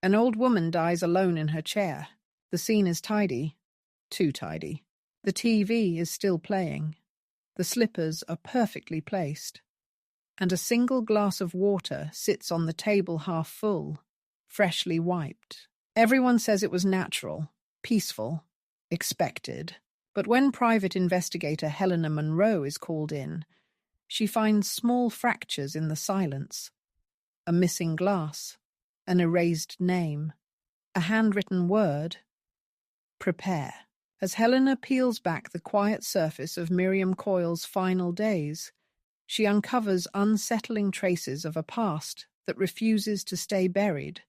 An old woman dies alone in her chair. The scene is tidy. Too tidy. The TV is still playing. The slippers are perfectly placed. And a single glass of water sits on the table half full, freshly wiped. Everyone says it was natural, peaceful, expected. But when private investigator Helena Monroe is called in, she finds small fractures in the silence. A missing glass, an erased name, a handwritten word. Prepare. As Helena peels back the quiet surface of Miriam Coyle's final days, she uncovers unsettling traces of a past that refuses to stay buried,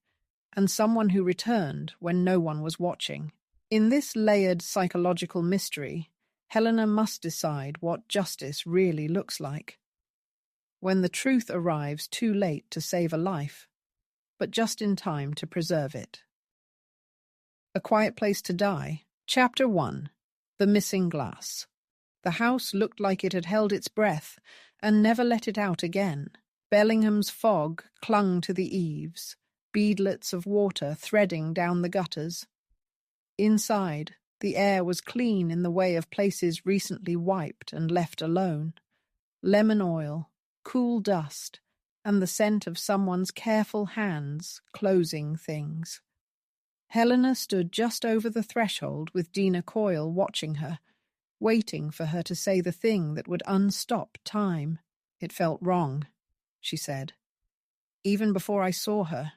and someone who returned when no one was watching. In this layered psychological mystery, Helena must decide what justice really looks like. When the truth arrives too late to save a life, but just in time to preserve it. A Quiet Place to Die. Chapter 1. The Missing Glass. The house looked like it had held its breath and never let it out again. Bellingham's fog clung to the eaves, beadlets of water threading down the gutters. Inside, the air was clean in the way of places recently wiped and left alone. Lemon oil, cool dust, and the scent of someone's careful hands closing things. Helena stood just over the threshold with Dina Coyle watching her, waiting for her to say the thing that would unstop time. It felt wrong, she said. Even before I saw her,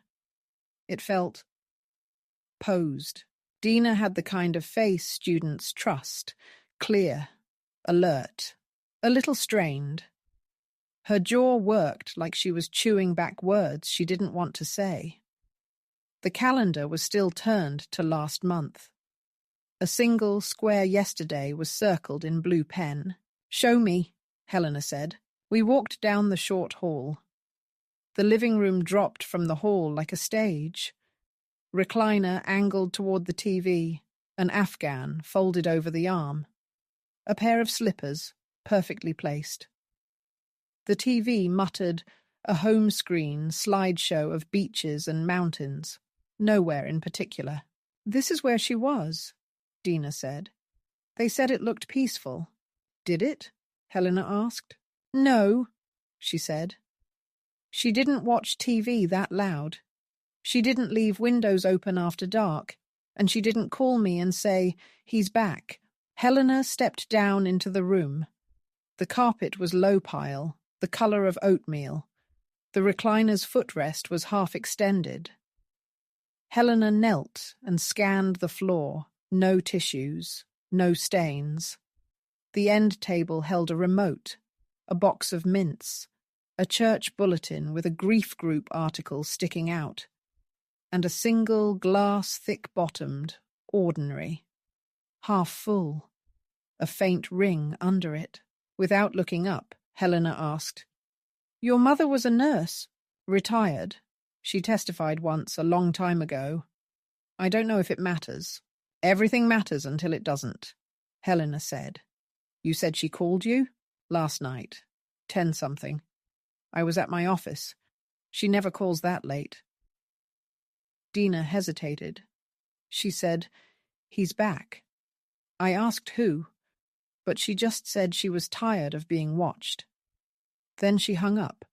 it felt posed. Dina had the kind of face students trust, clear, alert, a little strained. Her jaw worked like she was chewing back words she didn't want to say. The calendar was still turned to last month. A single square yesterday was circled in blue pen. "Show me," Helena said. We walked down the short hall. The living room dropped from the hall like a stage. Recliner angled toward the TV, an Afghan folded over the arm. A pair of slippers, perfectly placed. The TV muttered a home screen slideshow of beaches and mountains, nowhere in particular. "This is where she was," Dina said. "They said it looked peaceful." "Did it?" Helena asked. "No," she said. She didn't watch TV that loud. She didn't leave windows open after dark, and she didn't call me and say, "He's back." Helena stepped down into the room. The carpet was low pile, the colour of oatmeal. The recliner's footrest was half extended. Helena knelt and scanned the floor. No tissues, no stains. The end table held a remote, a box of mints, a church bulletin with a grief group article sticking out, and a single glass thick-bottomed, ordinary, half full, a faint ring under it. Without looking up, Helena asked, "Your mother was a nurse, retired. She testified once a long time ago. I don't know if it matters. Everything matters until it doesn't," Helena said. "You said she called you?" "Last night. 10-something. I was at my office. She never calls that late." Dina hesitated. She said, "He's back." I asked who, but she just said she was tired of being watched. Then she hung up.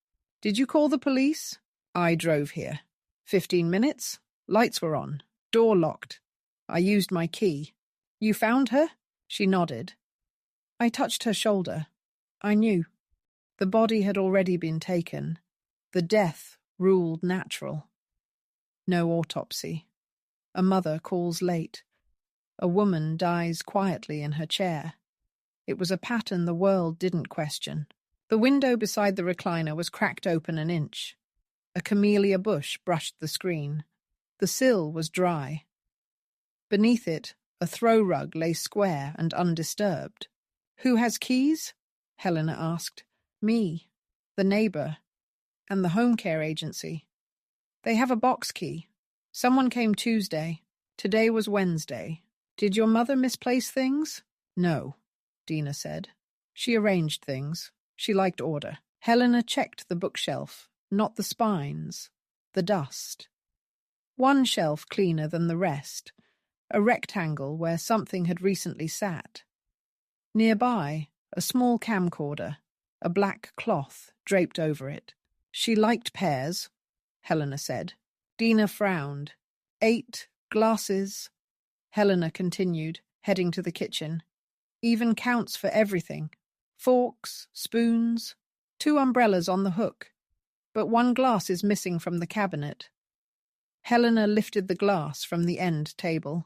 "Did you call the police?" "I drove here. 15 minutes. Lights were on. Door locked. I used my key." "You found her?" She nodded. I touched her shoulder. I knew. The body had already been taken. The death ruled natural. No autopsy. A mother calls late. A woman dies quietly in her chair. It was a pattern the world didn't question. The window beside the recliner was cracked open an inch. A camellia bush brushed the screen. The sill was dry. Beneath it, a throw rug lay square and undisturbed. "Who has keys?" Helena asked. "Me, the neighbour, and the home care agency. They have a box key. Someone came Tuesday. Today was Wednesday. Did your mother misplace things?" "No," Dina said. "She arranged things. She liked order." Helena checked the bookshelf, not the spines, the dust. One shelf cleaner than the rest, a rectangle where something had recently sat. Nearby, a small camcorder, a black cloth draped over it. She liked pears, Helena said. Dina frowned. 8 glasses, Helena continued, heading to the kitchen. Even counts for everything. Forks, spoons, 2 umbrellas on the hook. But 1 glass is missing from the cabinet. Helena lifted the glass from the end table.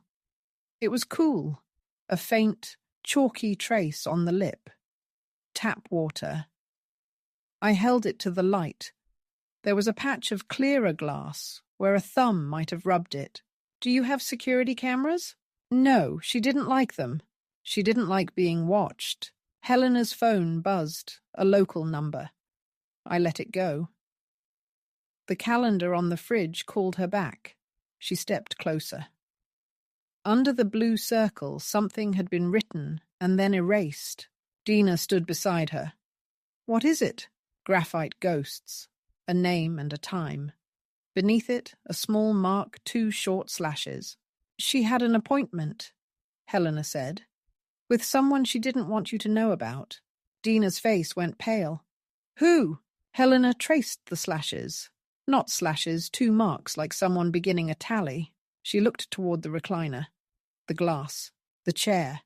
It was cool, a faint, chalky trace on the lip. Tap water. I held it to the light. There was a patch of clearer glass where a thumb might have rubbed it. Do you have security cameras? No, she didn't like them. She didn't like being watched. Helena's phone buzzed, a local number. I let it go. The calendar on the fridge called her back. She stepped closer. Under the blue circle, something had been written and then erased. Dina stood beside her. What is it? Graphite ghosts. A name and a time. Beneath it, a small mark, 2 short slashes. She had an appointment, Helena said, with someone she didn't want you to know about. Dina's face went pale. Who? Helena traced the slashes. Not slashes, 2 marks like someone beginning a tally. She looked toward the recliner, the glass, the chair.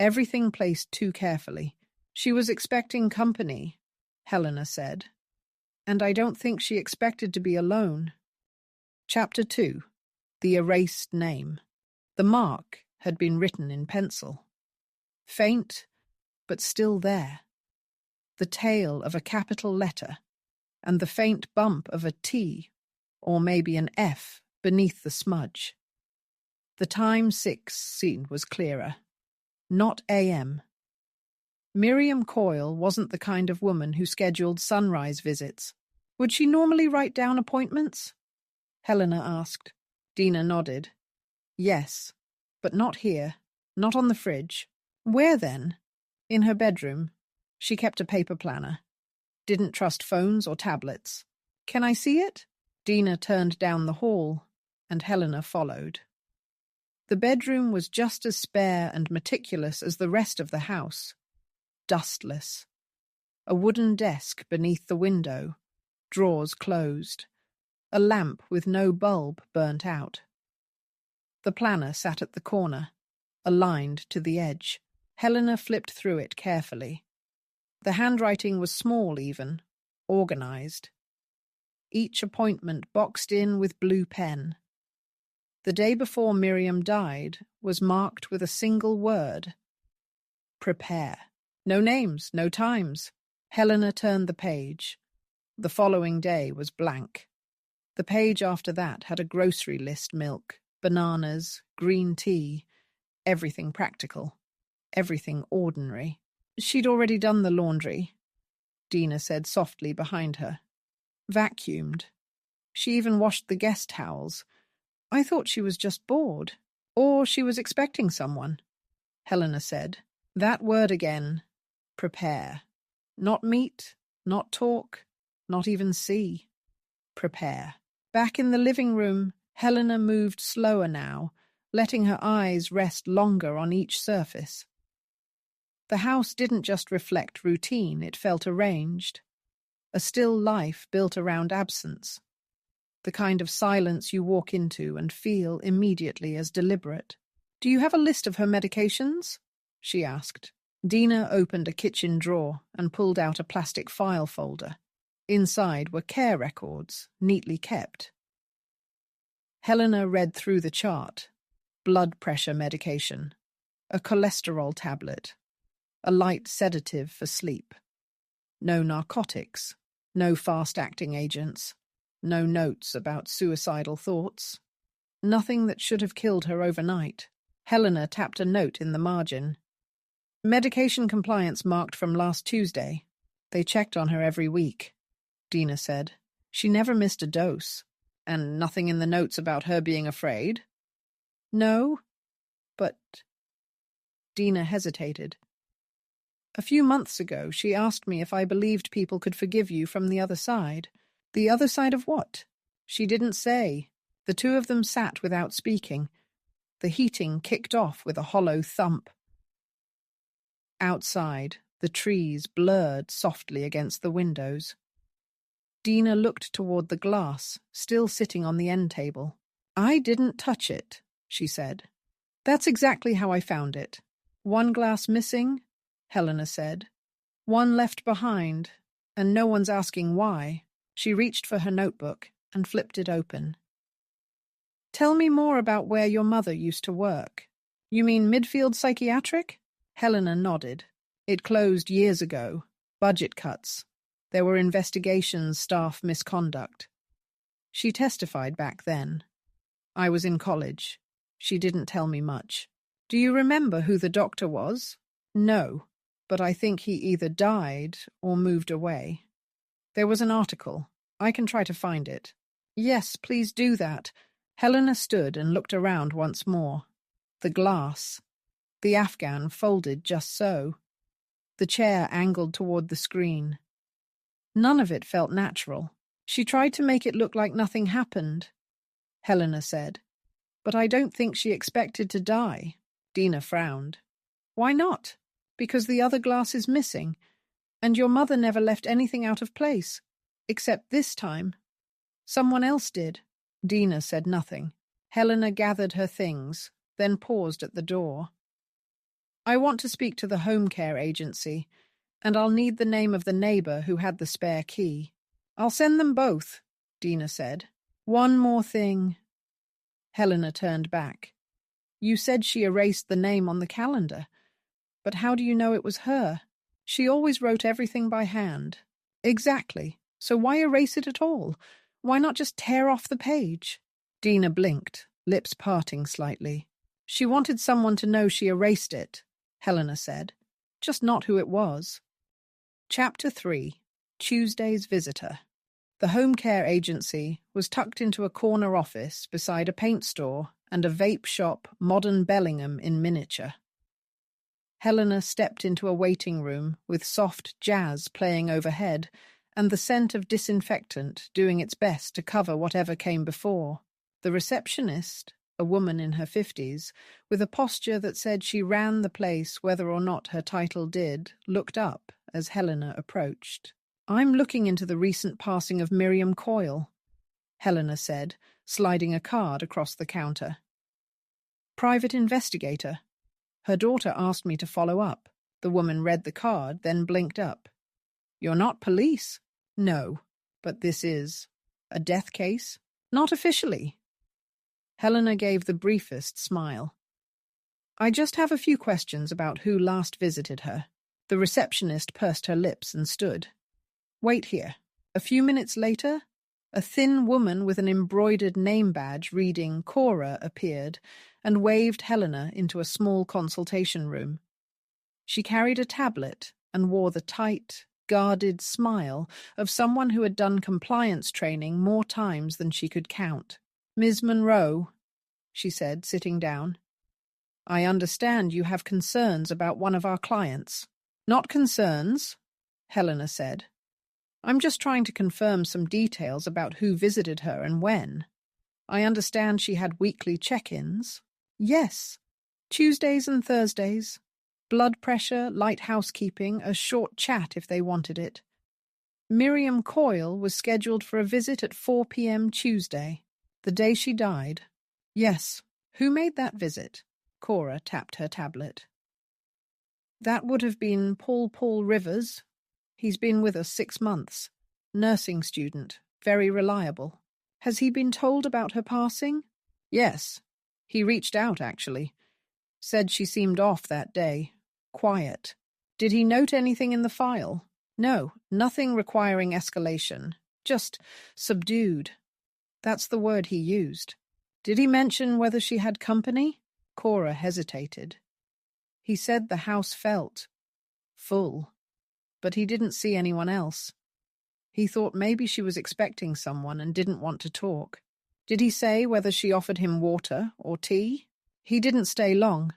Everything placed too carefully. She was expecting company, Helena said. And I don't think she expected to be alone. Chapter 2. The erased name. The mark had been written in pencil. Faint, but still there. The tail of a capital letter, and the faint bump of a T, or maybe an F, beneath the smudge. The time 6 scene was clearer. Not AM. Miriam Coyle wasn't the kind of woman who scheduled sunrise visits. Would she normally write down appointments? Helena asked. Dina nodded. Yes, but not here. Not on the fridge. Where then? In her bedroom. She kept a paper planner. Didn't trust phones or tablets. Can I see it? Dina turned down the hall, and Helena followed. The bedroom was just as spare and meticulous as the rest of the house. Dustless. A wooden desk beneath the window, drawers closed, a lamp with no bulb burnt out. The planner sat at the corner, aligned to the edge. Helena flipped through it carefully. The handwriting was small even, organized. Each appointment boxed in with blue pen. The day before Miriam died was marked with a single word. Prepare. No names, no times. Helena turned the page. The following day was blank. The page after that had a grocery list: milk, bananas, green tea, everything practical, everything ordinary. She'd already done the laundry, Dina said softly behind her. Vacuumed. She even washed the guest towels. I thought she was just bored. Or she was expecting someone, Helena said. That word again. Prepare. Not meet, not talk, not even see. Prepare. Back in the living room, Helena moved slower now, letting her eyes rest longer on each surface. The house didn't just reflect routine, it felt arranged. A still life built around absence. The kind of silence you walk into and feel immediately as deliberate. Do you have a list of her medications? She asked. Dina opened a kitchen drawer and pulled out a plastic file folder. Inside were care records, neatly kept. Helena read through the chart. Blood pressure medication, a cholesterol tablet, a light sedative for sleep. No narcotics, no fast-acting agents, no notes about suicidal thoughts. Nothing that should have killed her overnight. Helena tapped a note in the margin. Medication compliance marked from last Tuesday. They checked on her every week, Dina said. She never missed a dose. And nothing in the notes about her being afraid? No, but... Dina hesitated. A few months ago, she asked me if I believed people could forgive you from the other side. The other side of what? She didn't say. The two of them sat without speaking. The heating kicked off with a hollow thump. Outside, the trees blurred softly against the windows. Dina looked toward the glass, still sitting on the end table. "I didn't touch it," she said. "That's exactly how I found it. One glass missing," Helena said. "One left behind, and no one's asking why." She reached for her notebook and flipped it open. "Tell me more about where your mother used to work. You mean Midfield Psychiatric?" Helena nodded. "It closed years ago. Budget cuts. There were investigations, staff misconduct. She testified back then. I was in college. She didn't tell me much." "Do you remember who the doctor was?" "No, but I think he either died or moved away. There was an article. I can try to find it." "Yes, please do that." Helena stood and looked around once more. The glass. The Afghan folded just so. The chair angled toward the screen. None of it felt natural. "She tried to make it look like nothing happened," Helena said. "But I don't think she expected to die." Dina frowned. "Why not?" "Because the other glass is missing, and your mother never left anything out of place. Except this time. Someone else did." Dina said nothing. Helena gathered her things, then paused at the door. "I want to speak to the home care agency, and I'll need the name of the neighbor who had the spare key." "I'll send them both," Dina said. "One more thing." Helena turned back. "You said she erased the name on the calendar. But how do you know it was her? She always wrote everything by hand." "Exactly. So why erase it at all? Why not just tear off the page?" Dina blinked, lips parting slightly. "She wanted someone to know she erased it," Helena said. "Just not who it was." Chapter 3. Tuesday's Visitor. The home care agency was tucked into a corner office beside a paint store and a vape shop, modern Bellingham in miniature. Helena stepped into a waiting room with soft jazz playing overhead and the scent of disinfectant doing its best to cover whatever came before. The receptionist, a woman in her 50s, with a posture that said she ran the place whether or not her title did, looked up as Helena approached. "I'm looking into the recent passing of Miriam Coyle," Helena said, sliding a card across the counter. "Private investigator. Her daughter asked me to follow up." The woman read the card, then blinked up. "You're not police?" "No, but this is a death case?" "Not officially." Helena gave the briefest smile. "I just have a few questions about who last visited her." The receptionist pursed her lips and stood. "Wait here." A few minutes later, a thin woman with an embroidered name badge reading Cora appeared and waved Helena into a small consultation room. She carried a tablet and wore the tight, guarded smile of someone who had done compliance training more times than she could count. "Ms. Monroe," she said, sitting down. "I understand you have concerns about one of our clients." "Not concerns," Helena said. "I'm just trying to confirm some details about who visited her and when. I understand she had weekly check-ins." "Yes, Tuesdays and Thursdays. Blood pressure, light housekeeping, a short chat if they wanted it. Miriam Coyle was scheduled for a visit at 4 p.m. Tuesday, the day she died." "Yes. Who made that visit?" Cora tapped her tablet. "That would have been Paul Rivers. He's been with us 6 months. Nursing student, very reliable." "Has he been told about her passing?" "Yes. He reached out, actually. Said she seemed off that day. Quiet." "Did he note anything in the file?" "No, nothing requiring escalation. Just subdued. That's the word he used." "Did he mention whether she had company?" Cora hesitated. "He said the house felt full, but he didn't see anyone else. He thought maybe she was expecting someone and didn't want to talk." "Did he say whether she offered him water or tea?" "He didn't stay long.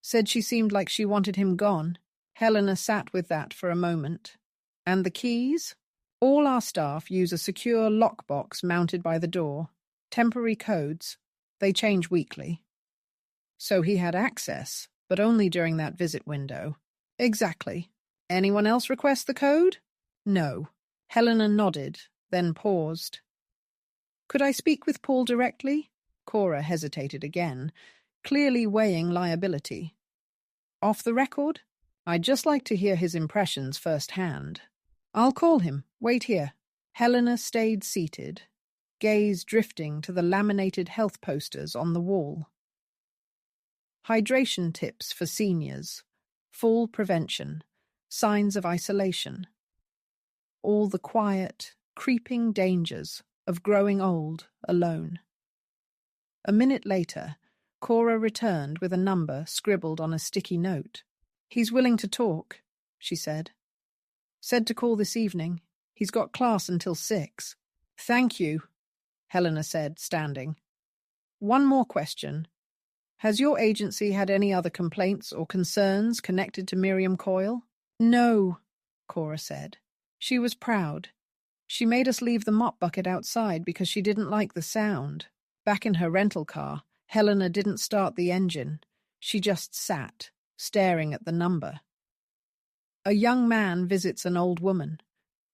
Said she seemed like she wanted him gone." Helena sat with that for a moment. "And the keys?" "All our staff use a secure lockbox mounted by the door. Temporary codes. They change weekly. So he had access, but only during that visit window. Exactly. Anyone else request the code? No. Helena nodded, then paused. Could I speak with Paul directly? Cora hesitated again, clearly weighing liability. Off the record? I'd just like to hear his impressions firsthand. I'll call him. Wait here. Helena stayed seated, gaze drifting to the laminated health posters on the wall. Hydration tips for seniors, fall prevention, signs of isolation. All the quiet, creeping dangers of growing old alone. A minute later, Cora returned with a number scribbled on a sticky note. He's willing to talk, she said. Said to call this evening. He's got class until 6. Thank you, Helena said, standing. One more question. Has your agency had any other complaints or concerns connected to Miriam Coyle? No, Cora said. She was proud. She made us leave the mop bucket outside because she didn't like the sound. Back in her rental car, Helena didn't start the engine. She just sat, staring at the number. A young man visits an old woman.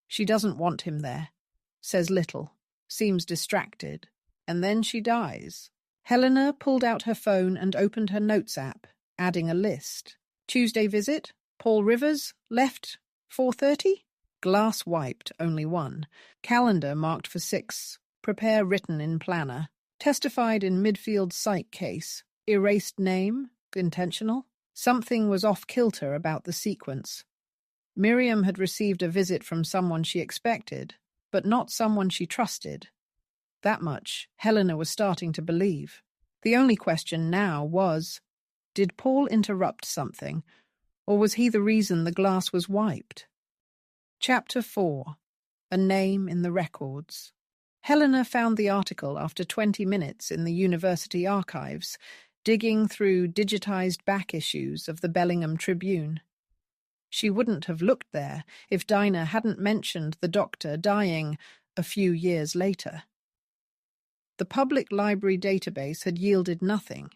She doesn't want him there. Says little. Seems distracted. And then she dies. Helena pulled out her phone and opened her notes app, adding a list. Tuesday visit. Paul Rivers. Left 4:30. Glass wiped, only 1. Calendar marked for 6. Prepare written in planner. Testified in midfield psych case. Erased name. Intentional. Something was off-kilter about the sequence. Miriam had received a visit from someone she expected, but not someone she trusted. That much Helena was starting to believe. The only question now was, did Paul interrupt something, or was he the reason the glass was wiped? Chapter 4. A Name in the Records. Helena found the article after 20 minutes in the university archives, digging through digitized back issues of the Bellingham Tribune. She wouldn't have looked there if Dinah hadn't mentioned the doctor dying a few years later. The public library database had yielded nothing,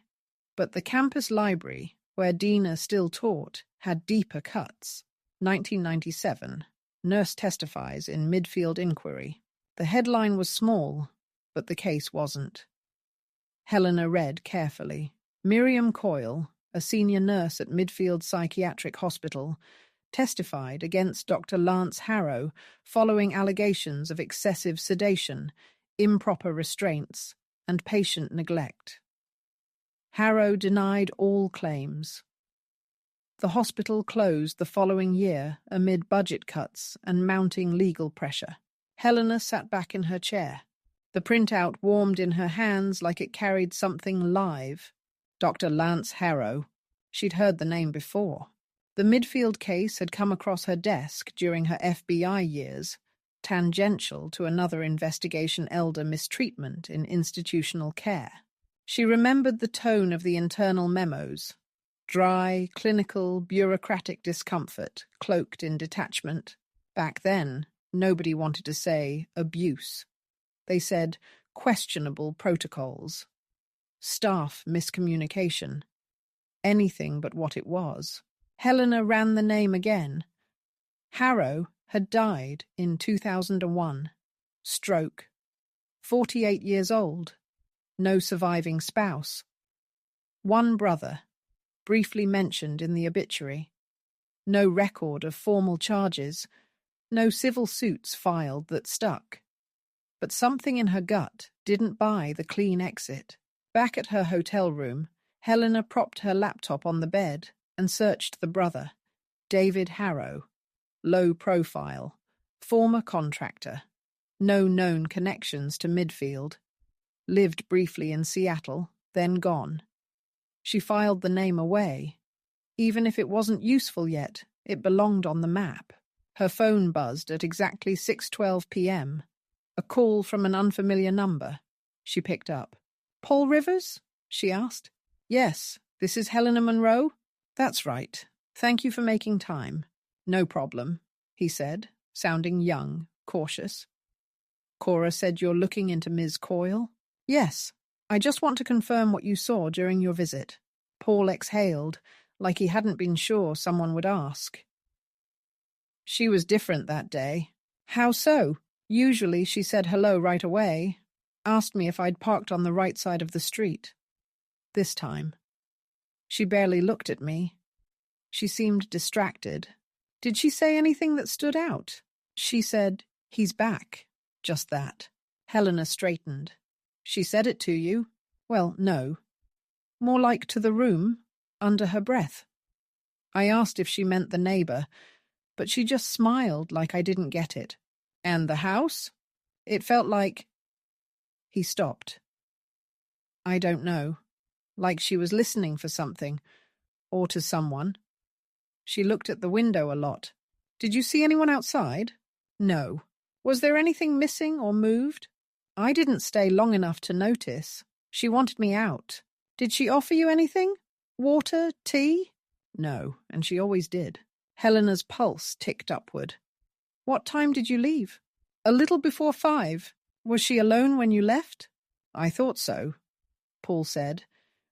but the campus library, where Dina still taught, had deeper cuts. 1997. Nurse testifies in midfield inquiry. The headline was small, but the case wasn't. Helena read carefully. Miriam Coyle, a senior nurse at Midfield Psychiatric Hospital, testified against Dr. Lance Harrow following allegations of excessive sedation, improper restraints, and patient neglect. Harrow denied all claims. The hospital closed the following year amid budget cuts and mounting legal pressure. Helena sat back in her chair. The printout warmed in her hands like it carried something live. Dr. Lance Harrow. She'd heard the name before. The midfield case had come across her desk during her FBI years, tangential to another investigation elder mistreatment in institutional care. She remembered the tone of the internal memos. Dry, clinical, bureaucratic discomfort, cloaked in detachment. Back then, nobody wanted to say abuse. They said questionable protocols. Staff miscommunication. Anything but what it was. Helena ran the name again. Harrow had died in 2001. Stroke. 48 years old. No surviving spouse. One brother, briefly mentioned in the obituary. No record of formal charges. No civil suits filed that stuck. But something in her gut didn't buy the clean exit. Back at her hotel room, Helena propped her laptop on the bed and searched the brother, David Harrow. Low profile, former contractor, no known connections to Midfield. Lived briefly in Seattle, then gone. She filed the name away. Even if it wasn't useful yet, it belonged on the map. Her phone buzzed at exactly 6:12 p.m. A call from an unfamiliar number. She picked up. Paul Rivers? She asked. Yes, this is Helena Monroe? That's right. Thank you for making time. No problem, he said, sounding young, cautious. Cora said you're looking into Ms. Coyle? Yes, I just want to confirm what you saw during your visit. Paul exhaled, like he hadn't been sure someone would ask. She was different that day. How so? Usually she said hello right away, asked me if I'd parked on the right side of the street. This time, she barely looked at me. She seemed distracted. Did she say anything that stood out? She said, "He's back." Just that. Helena straightened. She said it to you? Well, no. More like to the room, under her breath. I asked if she meant the neighbor, but she just smiled like I didn't get it. And the house? It felt like... He stopped. I don't know. Like she was listening for something, or to someone. She looked at the window a lot. Did you see anyone outside? No. Was there anything missing or moved? I didn't stay long enough to notice. She wanted me out. Did she offer you anything? Water? Tea? No, and she always did. Helena's pulse ticked upward. What time did you leave? A little before 5. Was she alone when you left? I thought so, Paul said,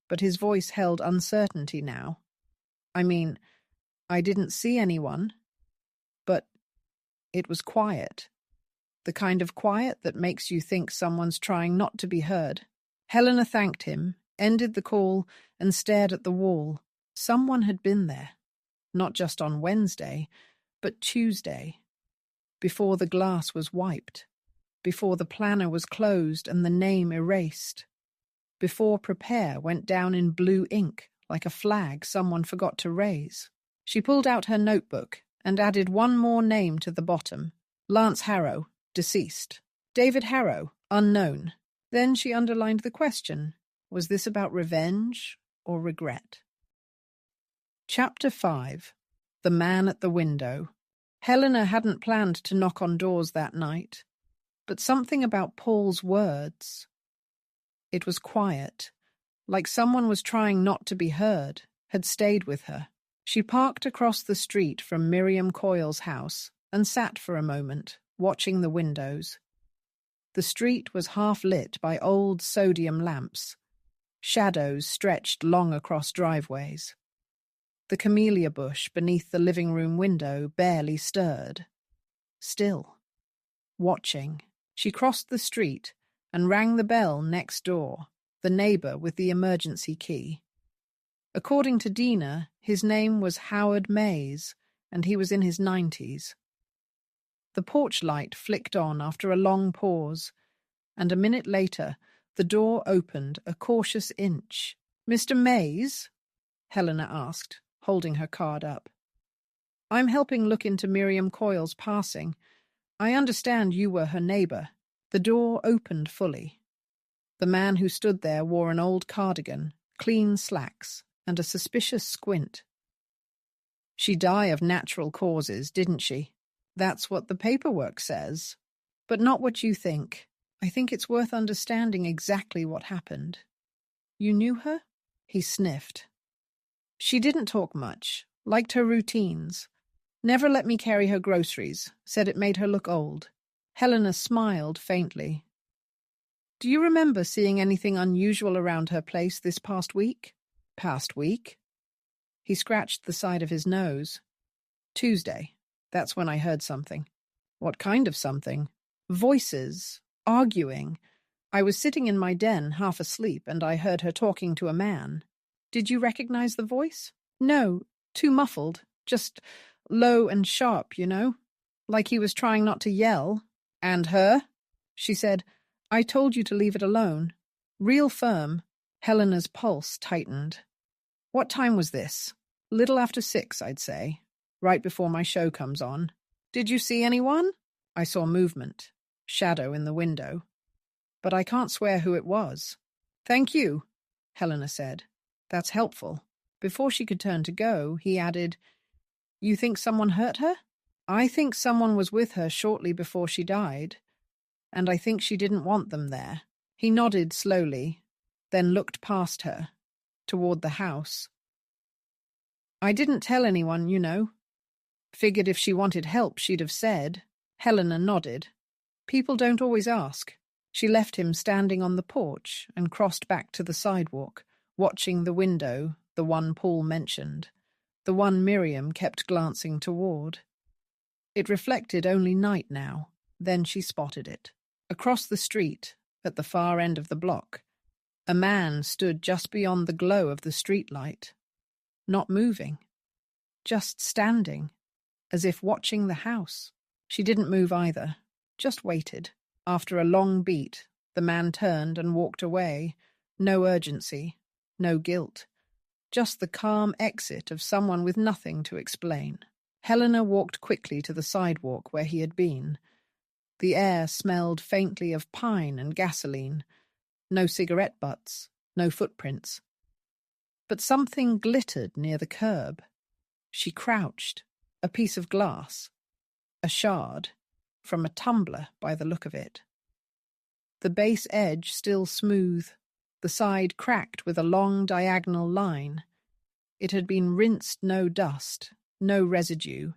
but his voice held uncertainty now. I mean, I didn't see anyone, but it was quiet. The kind of quiet that makes you think someone's trying not to be heard. Helena thanked him, ended the call, and stared at the wall. Someone had been there. Not just on Wednesday, but Tuesday. Before the glass was wiped. Before the planner was closed and the name erased. Before prepare went down in blue ink, like a flag someone forgot to raise. She pulled out her notebook and added one more name to the bottom. Lance Harrow, deceased. David Harrow, unknown. Then she underlined the question. Was this about revenge or regret? Chapter 5. The Man at the Window. Helena hadn't planned to knock on doors that night, but something about Paul's words. It was quiet, like someone was trying not to be heard, had stayed with her. She parked across the street from Miriam Coyle's house and sat for a moment, watching the windows. The street was half lit by old sodium lamps. Shadows stretched long across driveways. The camellia bush beneath the living room window barely stirred. Still. Watching. She crossed the street and rang the bell next door, the neighbor with the emergency key. According to Dina, his name was Howard Mays, and he was in his 90s. The porch light flicked on after a long pause, and a minute later the door opened a cautious inch. "Mr. Mays?" Helena asked, holding her card up. "I'm helping look into Miriam Coyle's passing. I understand you were her neighbor." The door opened fully. The man who stood there wore an old cardigan, clean slacks, and a suspicious squint. "She died of natural causes, didn't she? That's what the paperwork says. But not what you think. I think it's worth understanding exactly what happened." "You knew her?" He sniffed. "She didn't talk much, liked her routines. Never let me carry her groceries, said it made her look old." Helena smiled faintly. "Do you remember seeing anything unusual around her place this past week?" "Past week?" He scratched the side of his nose. "Tuesday. That's when I heard something." "What kind of something?" "Voices. Arguing. I was sitting in my den, half asleep, and I heard her talking to a man." "Did you recognize the voice?" "No, too muffled. Just low and sharp, you know? Like he was trying not to yell." "And her?" She said, "I told you to leave it alone." Real firm. Helena's pulse tightened. "What time was this?" "Little after 6, I'd say. Right before my show comes on." "Did you see anyone?" "I saw movement. Shadow in the window. But I can't swear who it was." "Thank you," Helena said. "That's helpful." Before she could turn to go, he added, "You think someone hurt her?" "I think someone was with her shortly before she died, and I think she didn't want them there." He nodded slowly, then looked past her, toward the house. "I didn't tell anyone, you know. Figured if she wanted help, she'd have said." Helena nodded. "People don't always ask." She left him standing on the porch and crossed back to the sidewalk, watching the window, the one Paul mentioned, the one Miriam kept glancing toward. It reflected only night now. Then she spotted it. Across the street, at the far end of the block, a man stood just beyond the glow of the streetlight, not moving, just standing, as if watching the house. She didn't move either, just waited. After a long beat, the man turned and walked away. No urgency, no guilt, just the calm exit of someone with nothing to explain. Helena walked quickly to the sidewalk where he had been. The air smelled faintly of pine and gasoline. No cigarette butts, no footprints. But something glittered near the curb. She crouched. A piece of glass. A shard. From a tumbler by the look of it. The base edge still smooth. The side cracked with a long diagonal line. It had been rinsed, no dust, no residue.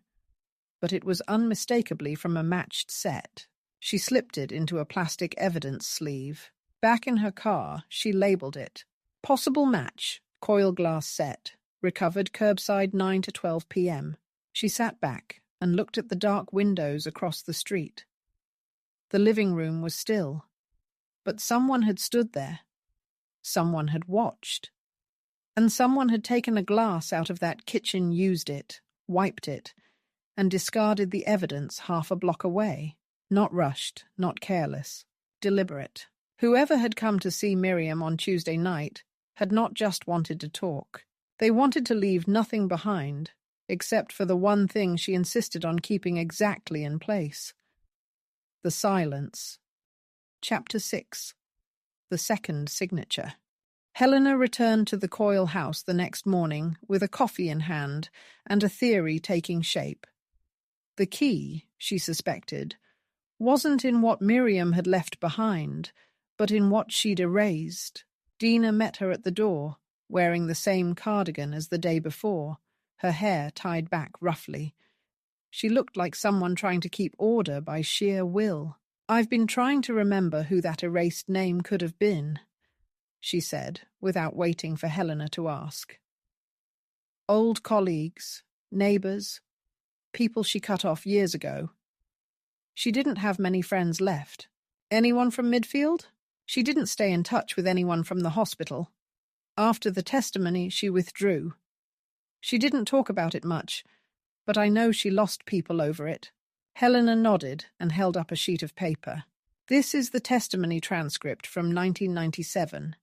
But it was unmistakably from a matched set. She slipped it into a plastic evidence sleeve. Back in her car, she labelled it. Possible match, coil glass set. Recovered curbside 9 to 12 p.m. She sat back and looked at the dark windows across the street. The living room was still. But someone had stood there. Someone had watched. And someone had taken a glass out of that kitchen, used it, wiped it, and discarded the evidence half a block away. Not rushed, not careless, deliberate. Whoever had come to see Miriam on Tuesday night had not just wanted to talk. They wanted to leave nothing behind, except for the one thing she insisted on keeping exactly in place. The silence. Chapter 6. The second signature. Helena returned to the Coyle house the next morning with a coffee in hand and a theory taking shape. The key, she suspected, wasn't in what Miriam had left behind, but in what she'd erased. Dina met her at the door, wearing the same cardigan as the day before, her hair tied back roughly. She looked like someone trying to keep order by sheer will. "I've been trying to remember who that erased name could have been," she said, without waiting for Helena to ask. Old colleagues, neighbours, people she cut off years ago. She didn't have many friends left. Anyone from Midfield? She didn't stay in touch with anyone from the hospital. After the testimony, she withdrew. She didn't talk about it much, but I know she lost people over it. Helena nodded and held up a sheet of paper. This is the testimony transcript from 1997.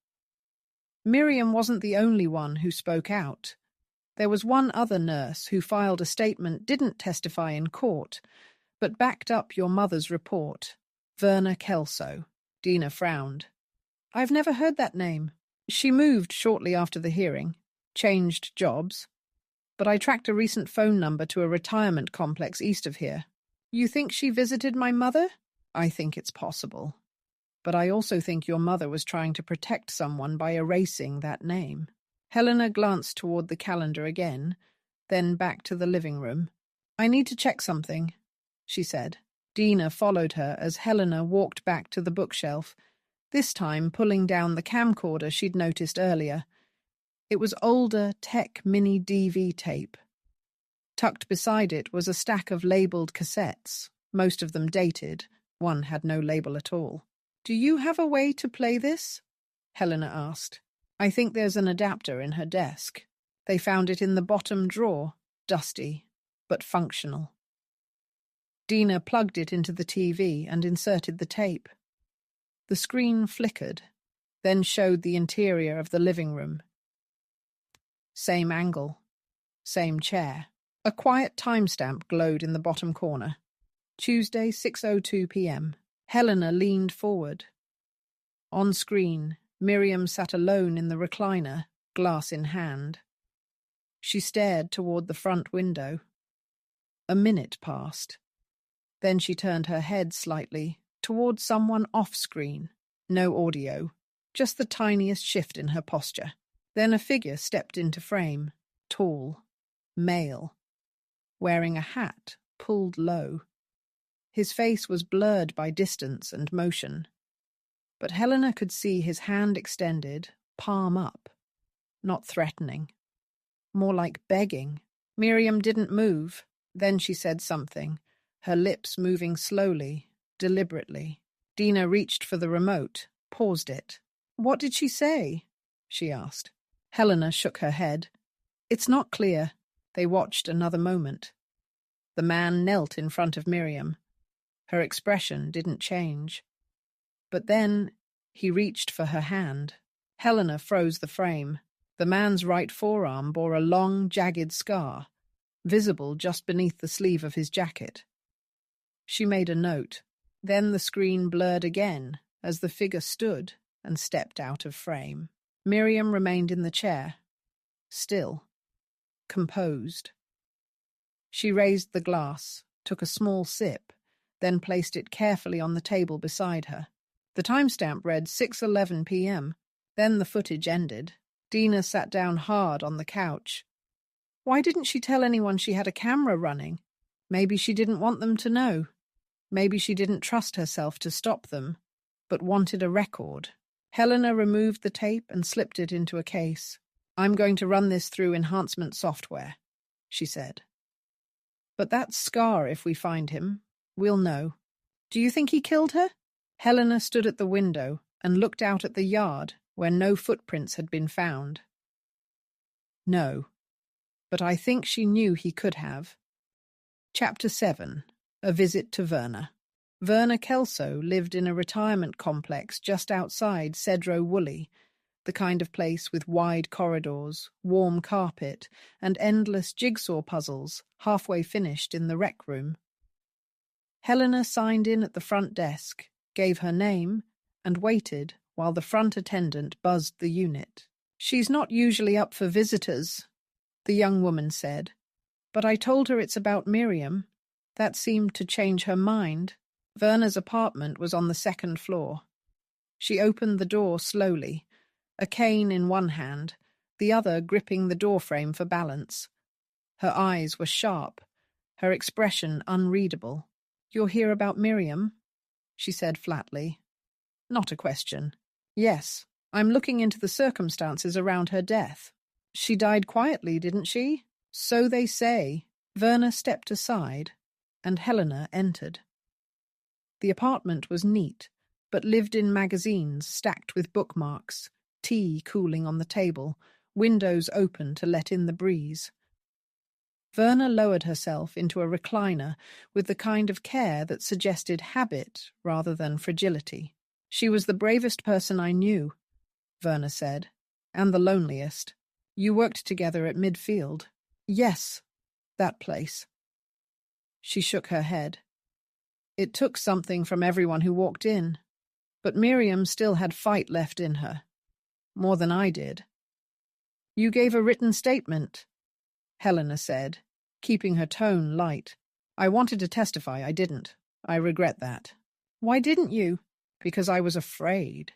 Miriam wasn't the only one who spoke out. There was one other nurse who filed a statement, didn't testify in court, but backed up your mother's report. Verna Kelso. Dina frowned. "I've never heard that name. She moved shortly after the hearing, changed jobs, but I tracked a recent phone number to a retirement complex east of here. You think she visited my mother? I think it's possible. But I also think your mother was trying to protect someone by erasing that name." Helena glanced toward the calendar again, then back to the living room. "I need to check something," she said. Dina followed her as Helena walked back to the bookshelf, this time pulling down the camcorder she'd noticed earlier. It was older Tech Mini DV tape. Tucked beside it was a stack of labelled cassettes, most of them dated. One had no label at all. "Do you have a way to play this?" Helena asked. "I think there's an adapter in her desk. They found it in the bottom drawer, dusty, but functional." Dina plugged it into the TV and inserted the tape. The screen flickered, then showed the interior of the living room. Same angle, same chair. A quiet timestamp glowed in the bottom corner. Tuesday, 6:02 p.m. Helena leaned forward. On screen, Miriam sat alone in the recliner, glass in hand. She stared toward the front window. A minute passed. Then she turned her head slightly, toward someone off-screen. No audio, just the tiniest shift in her posture. Then a figure stepped into frame, tall, male, wearing a hat pulled low. His face was blurred by distance and motion. But Helena could see his hand extended, palm up, not threatening, more like begging. Miriam didn't move. Then she said something, her lips moving slowly, deliberately. Dina reached for the remote, paused it. "What did she say?" she asked. Helena shook her head. "It's not clear." They watched another moment. The man knelt in front of Miriam. Her expression didn't change. But then he reached for her hand. Helena froze the frame. The man's right forearm bore a long, jagged scar, visible just beneath the sleeve of his jacket. She made a note. Then the screen blurred again as the figure stood and stepped out of frame. Miriam remained in the chair, still, composed. She raised the glass, took a small sip, then placed it carefully on the table beside her. The timestamp read 6:11 p.m. Then the footage ended. Dina sat down hard on the couch. Why didn't she tell anyone she had a camera running? Maybe she didn't want them to know. Maybe she didn't trust herself to stop them, but wanted a record. Helena removed the tape and slipped it into a case. "I'm going to run this through enhancement software," she said. "But that scar, if we find him, we'll know. Do you think he killed her?" Helena stood at the window and looked out at the yard where no footprints had been found. "No, but I think she knew he could have." Chapter 7. A Visit to Verna. Verna Kelso lived in a retirement complex just outside Cedro Woolley, the kind of place with wide corridors, warm carpet, and endless jigsaw puzzles halfway finished in the rec room. Helena signed in at the front desk, gave her name, and waited while the front attendant buzzed the unit. "She's not usually up for visitors," the young woman said, "but I told her it's about Miriam. That seemed to change her mind." Verna's apartment was on the second floor. She opened the door slowly, a cane in one hand, the other gripping the doorframe for balance. Her eyes were sharp, her expression unreadable. "You're here about Miriam?" she said flatly. Not a question. "Yes, I'm looking into the circumstances around her death." "She died quietly, didn't she?" "So they say." Verna stepped aside, and Helena entered. The apartment was neat, but lived-in magazines stacked with bookmarks, tea cooling on the table, windows open to let in the breeze. Verna lowered herself into a recliner with the kind of care that suggested habit rather than fragility. "She was the bravest person I knew," Verna said, "and the loneliest. You worked together at Midfield." "Yes, that place." She shook her head. "It took something from everyone who walked in, but Miriam still had fight left in her. More than I did." "You gave a written statement," Helena said, keeping her tone light. "I wanted to testify, I didn't. I regret that." "Why didn't you?" "Because I was afraid.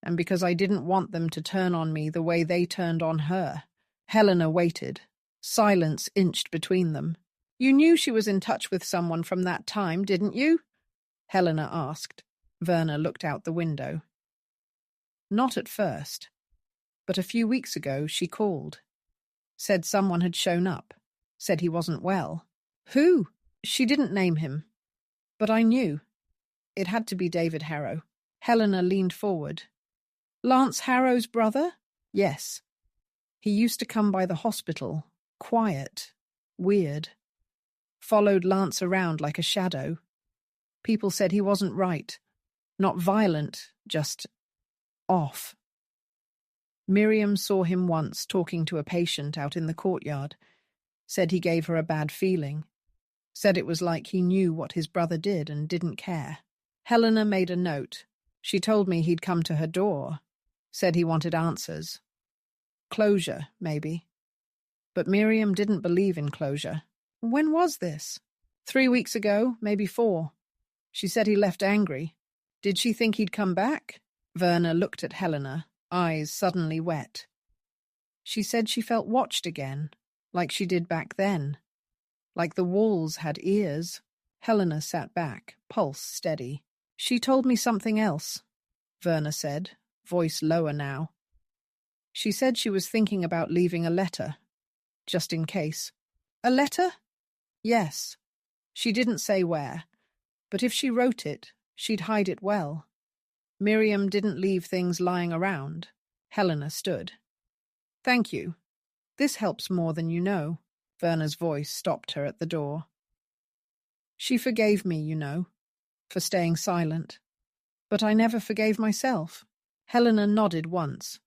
And because I didn't want them to turn on me the way they turned on her." Helena waited. Silence inched between them. "You knew she was in touch with someone from that time, didn't you?" Helena asked. Verna looked out the window. "Not at first. But a few weeks ago she called. Said someone had shown up. Said he wasn't well." "Who?" "She didn't name him. But I knew. It had to be David Harrow." Helena leaned forward. "Lance Harrow's brother?" "Yes. He used to come by the hospital. Quiet. Weird. Followed Lance around like a shadow. People said he wasn't right. Not violent, just off. Miriam saw him once talking to a patient out in the courtyard. Said he gave her a bad feeling. Said it was like he knew what his brother did and didn't care." Helena made a note. "She told me he'd come to her door. Said he wanted answers. Closure, maybe. But Miriam didn't believe in closure." "When was this?" 3 weeks ago, maybe 4. She said he left angry. Did she think he'd come back?" Verna looked at Helena, eyes suddenly wet. "She said she felt watched again, like she did back then. Like the walls had ears." Helena sat back, pulse steady. "She told me something else." Verna said, voice lower now. She said she was thinking about leaving a letter, just in case. A letter? Yes. She didn't say where, but if she wrote it, she'd hide it well. Miriam didn't leave things lying around. Helena stood. Thank you. This helps more than you know. Verna's voice stopped her at the door. She forgave me, you know, for staying silent. But I never forgave myself. Helena nodded once.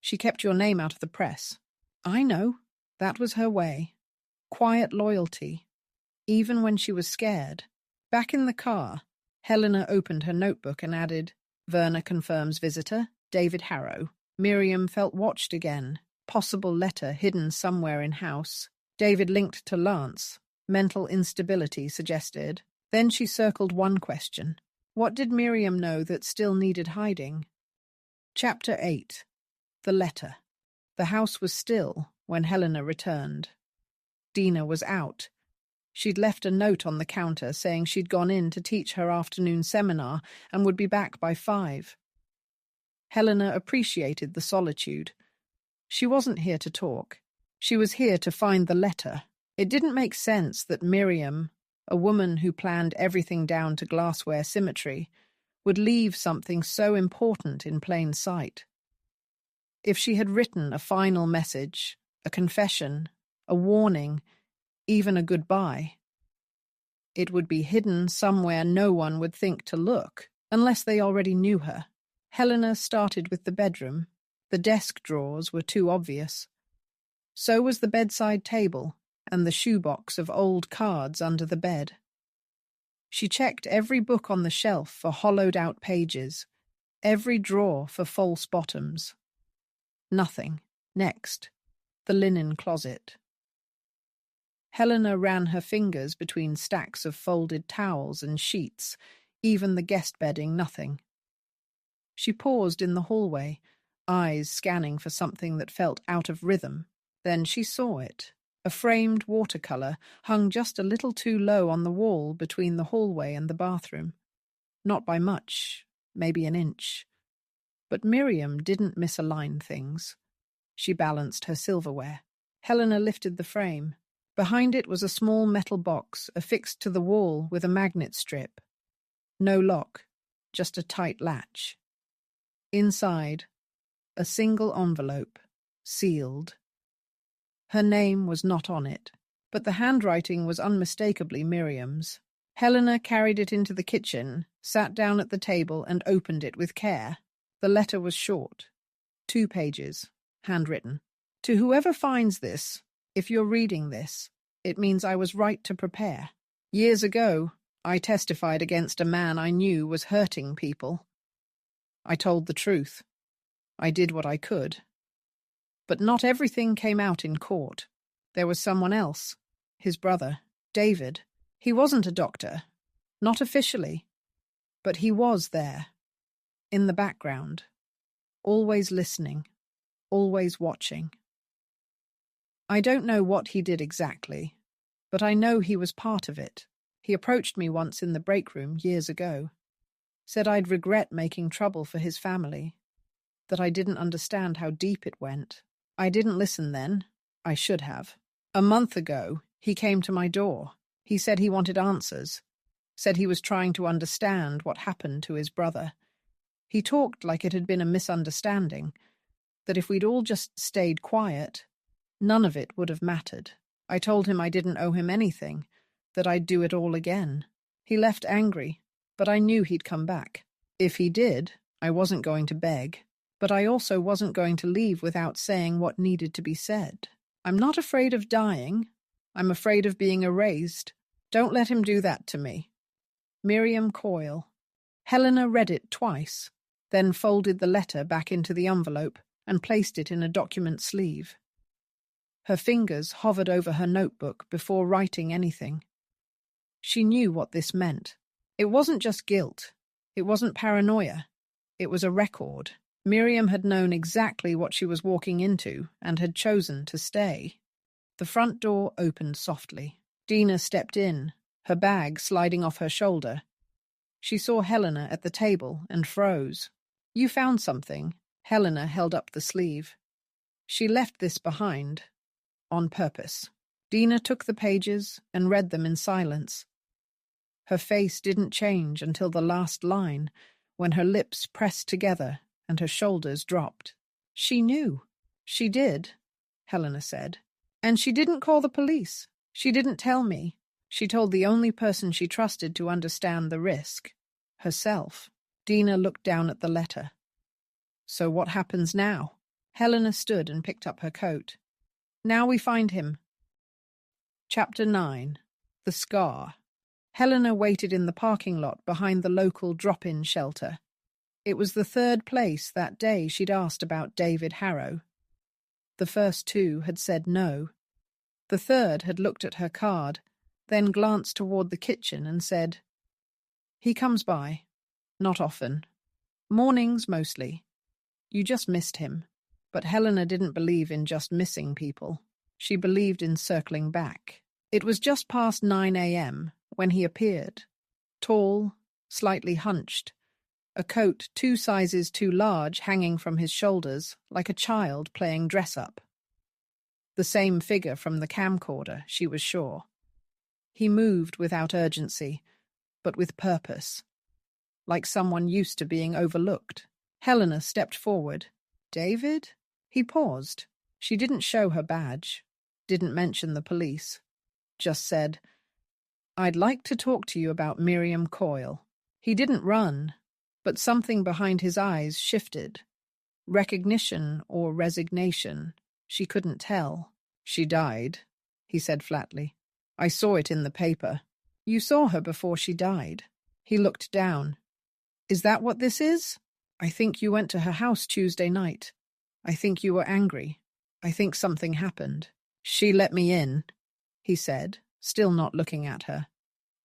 She kept your name out of the press. I know. That was her way. Quiet loyalty. Even when she was scared. Back in the car, Helena opened her notebook and added, Verna confirms visitor, David Harrow. Miriam felt watched again. Possible letter hidden somewhere in house. David linked to Lance. Mental instability suggested. Then she circled one question. What did Miriam know that still needed hiding? Chapter 8. The letter. The house was still when Helena returned. Dina was out. She'd left a note on the counter saying she'd gone in to teach her afternoon seminar and would be back by 5. Helena appreciated the solitude. She wasn't here to talk. She was here to find the letter. It didn't make sense that Miriam, a woman who planned everything down to glassware symmetry, would leave something so important in plain sight. If she had written a final message, a confession, a warning, even a goodbye, it would be hidden somewhere no one would think to look, unless they already knew her. Helena started with the bedroom. The desk drawers were too obvious. So was the bedside table and the shoebox of old cards under the bed. She checked every book on the shelf for hollowed-out pages, every drawer for false bottoms. Nothing. Next, the linen closet. Helena ran her fingers between stacks of folded towels and sheets, even the guest bedding nothing. She paused in the hallway, eyes scanning for something that felt out of rhythm. Then she saw it. A framed watercolour hung just a little too low on the wall between the hallway and the bathroom. Not by much, maybe an inch. But Miriam didn't misalign things. She balanced her silverware. Helena lifted the frame. Behind it was a small metal box affixed to the wall with a magnet strip. No lock, just a tight latch. Inside, a single envelope, sealed. Her name was not on it, but the handwriting was unmistakably Miriam's. Helena carried it into the kitchen, sat down at the table and opened it with care. The letter was short. 2 pages, handwritten. To whoever finds this, if you're reading this, it means I was right to prepare. Years ago, I testified against a man I knew was hurting people. I told the truth. I did what I could. But not everything came out in court. There was someone else, his brother, David. He wasn't a doctor, not officially, but he was there, in the background, always listening, always watching. I don't know what he did exactly, but I know he was part of it. He approached me once in the break room years ago, said I'd regret making trouble for his family, that I didn't understand how deep it went. I didn't listen then. I should have. A month ago, he came to my door. He said he wanted answers, said he was trying to understand what happened to his brother. He talked like it had been a misunderstanding, that if we'd all just stayed quiet, none of it would have mattered. I told him I didn't owe him anything, that I'd do it all again. He left angry, but I knew he'd come back. If he did, I wasn't going to beg, but I also wasn't going to leave without saying what needed to be said. I'm not afraid of dying. I'm afraid of being erased. Don't let him do that to me. Miriam Coyle. Helena read it twice, then folded the letter back into the envelope and placed it in a document sleeve. Her fingers hovered over her notebook before writing anything. She knew what this meant. It wasn't just guilt. It wasn't paranoia. It was a record. Miriam had known exactly what she was walking into and had chosen to stay. The front door opened softly. Dina stepped in, her bag sliding off her shoulder. She saw Helena at the table and froze. You found something. Helena held up the sleeve. She left this behind, on purpose. Dina took the pages and read them in silence. Her face didn't change until the last line, when her lips pressed together and her shoulders dropped. She knew. She did, Helena said. And she didn't call the police. She didn't tell me. She told the only person she trusted to understand the risk, herself. Dina looked down at the letter. So what happens now? Helena stood and picked up her coat. Now we find him. Chapter 9. The Scar. Helena waited in the parking lot behind the local drop-in shelter. It was the third place that day she'd asked about David Harrow. The first two had said no. The third had looked at her card, then glanced toward the kitchen and said, "He comes by. Not often. Mornings mostly. You just missed him." But Helena didn't believe in just missing people. She believed in circling back. It was just past 9 a.m. when he appeared. Tall, slightly hunched, a coat 2 sizes too large hanging from his shoulders like a child playing dress-up. The same figure from the camcorder, she was sure. He moved without urgency, but with purpose, like someone used to being overlooked. Helena stepped forward. "David?" He paused. She didn't show her badge, didn't mention the police, just said, "I'd like to talk to you about Miriam Coyle." He didn't run, but something behind his eyes shifted. Recognition or resignation, she couldn't tell. "She died," he said flatly. "I saw it in the paper." "You saw her before she died." He looked down. "Is that what this is?" "I think you went to her house Tuesday night. I think you were angry. I think something happened." "She let me in," he said, still not looking at her.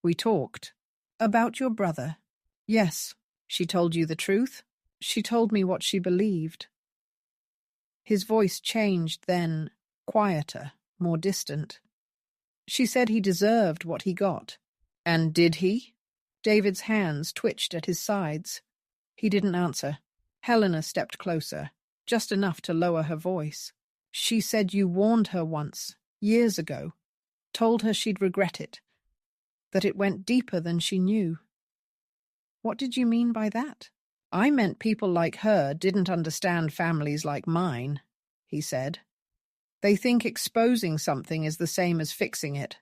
"We talked." "About your brother?" "Yes." "She told you the truth?" "She told me what she believed." His voice changed then, quieter, more distant. "She said he deserved what he got." "And did he?" David's hands twitched at his sides. He didn't answer. Helena stepped closer, just enough to lower her voice. "She said you warned her once, years ago, told her she'd regret it, that it went deeper than she knew." "What did you mean by that?" "I meant people like her didn't understand families like mine," he said. "They think exposing something is the same as fixing it.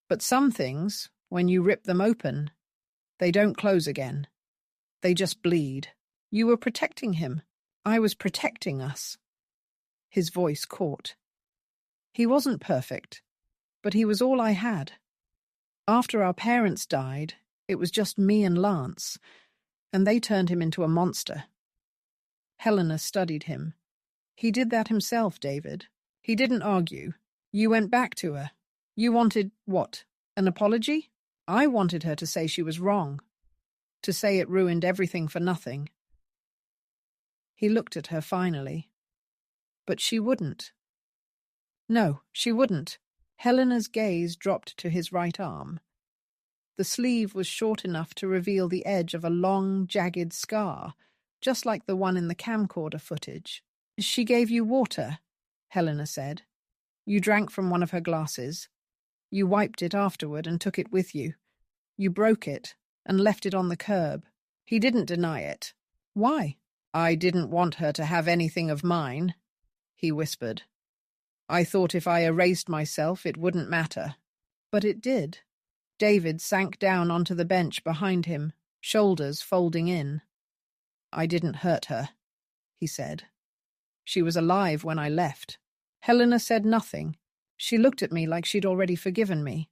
But some things, when you rip them open, they don't close again. They just bleed. You were protecting him. I was protecting us." His voice caught. "He wasn't perfect, but he was all I had. After our parents died, it was just me and Lance, and they turned him into a monster." Helena studied him. "He did that himself, David. He didn't argue. You went back to her. You wanted, what, an apology? I wanted her to say she was wrong, to say it ruined everything for nothing." He looked at her finally. But she wouldn't. No, she wouldn't. Helena's gaze dropped to his right arm. The sleeve was short enough to reveal the edge of a long, jagged scar, just like the one in the camcorder footage. "She gave you water," Helena said. "You drank from one of her glasses. You wiped it afterward and took it with you. You broke it and left it on the curb." He didn't deny it. "Why?" "I didn't want her to have anything of mine," he whispered. "I thought if I erased myself it wouldn't matter." But it did. David sank down onto the bench behind him, shoulders folding in. "I didn't hurt her," he said. "She was alive when I left." Helena said nothing. She looked at me like she'd already forgiven me.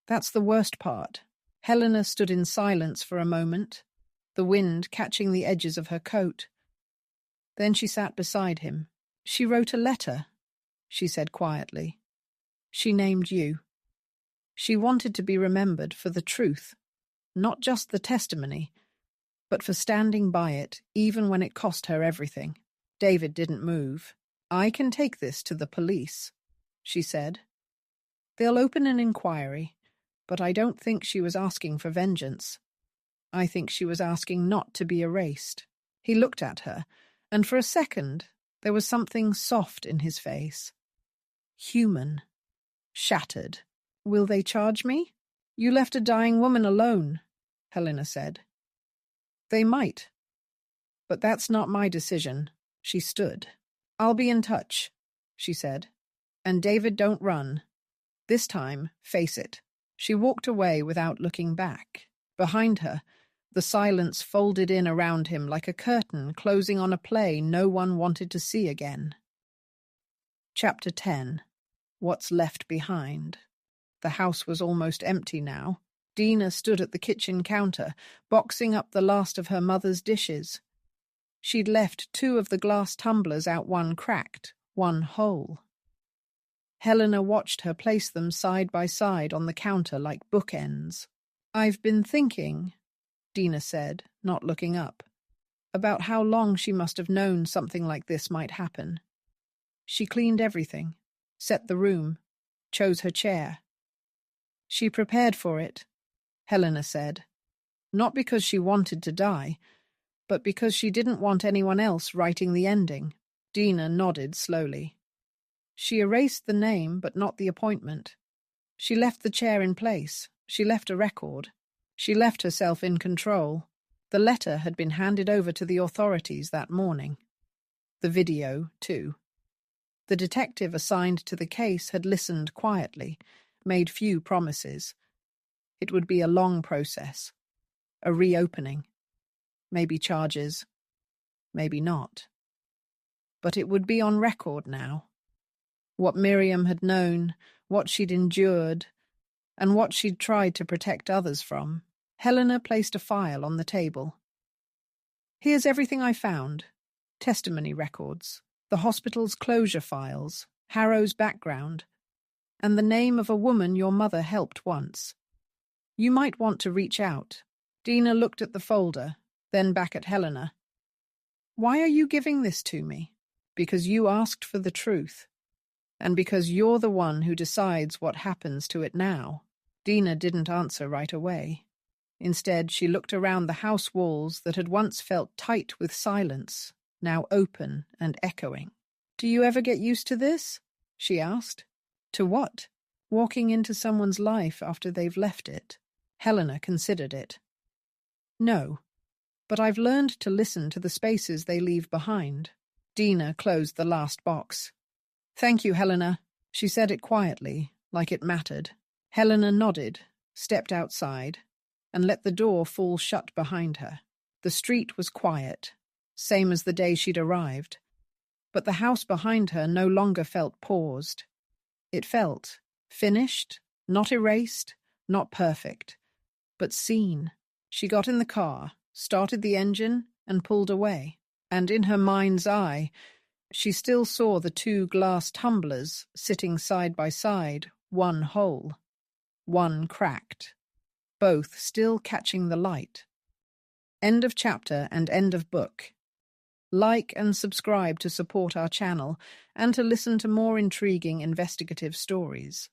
That's the worst part. Helena stood in silence for a moment, the wind catching the edges of her coat. Then she sat beside him. "She wrote a letter," she said quietly. "She named you. She wanted to be remembered for the truth, not just the testimony, but for standing by it even when it cost her everything." David didn't move. "I can take this to the police," she said. "They'll open an inquiry, but I don't think she was asking for vengeance. I think she was asking not to be erased." He looked at her, and for a second there was something soft in his face. Human. Shattered. Will they charge me? You left a dying woman alone, Helena said. They might. But that's not my decision. She stood. I'll be in touch, she said. And David, don't run. This time, face it. She walked away without looking back. Behind her, the silence folded in around him like a curtain closing on a play no one wanted to see again. Chapter 10. What's Left Behind. The house was almost empty now. Dina stood at the kitchen counter, boxing up the last of her mother's dishes. She'd left 2 of the glass tumblers out, one cracked, one whole. Helena watched her place them side by side on the counter like bookends. I've been thinking, Dina said, not looking up, about how long she must have known something like this might happen. She cleaned everything, set the room, chose her chair. She prepared for it, Helena said, not because she wanted to die, but because she didn't want anyone else writing the ending. Dina nodded slowly. She erased the name, but not the appointment. She left the chair in place. She left a record. She left herself in control. The letter had been handed over to the authorities that morning. The video, too. The detective assigned to the case had listened quietly, made few promises. It would be a long process. A reopening. Maybe charges. Maybe not. But it would be on record now. What Miriam had known, what she'd endured, and what she'd tried to protect others from. Helena placed a file on the table. Here's everything I found. Testimony records, the hospital's closure files, Harrow's background, and the name of a woman your mother helped once. You might want to reach out. Dina looked at the folder, then back at Helena. Why are you giving this to me? Because you asked for the truth. And because you're the one who decides what happens to it now. Dina didn't answer right away. Instead, she looked around the house walls that had once felt tight with silence, now open and echoing. Do you ever get used to this? She asked. To what? Walking into someone's life after they've left it. Helena considered it. No, but I've learned to listen to the spaces they leave behind. Dina closed the last box. Thank you, Helena. She said it quietly, like it mattered. Helena nodded, stepped outside, and let the door fall shut behind her. The street was quiet, same as the day she'd arrived. But the house behind her no longer felt paused. It felt finished, not erased, not perfect, but seen. She got in the car, started the engine, and pulled away. And in her mind's eye, she still saw the 2 glass tumblers sitting side by side, one whole, one cracked, both still catching the light. End of chapter and end of book. Like and subscribe to support our channel and to listen to more intriguing investigative stories.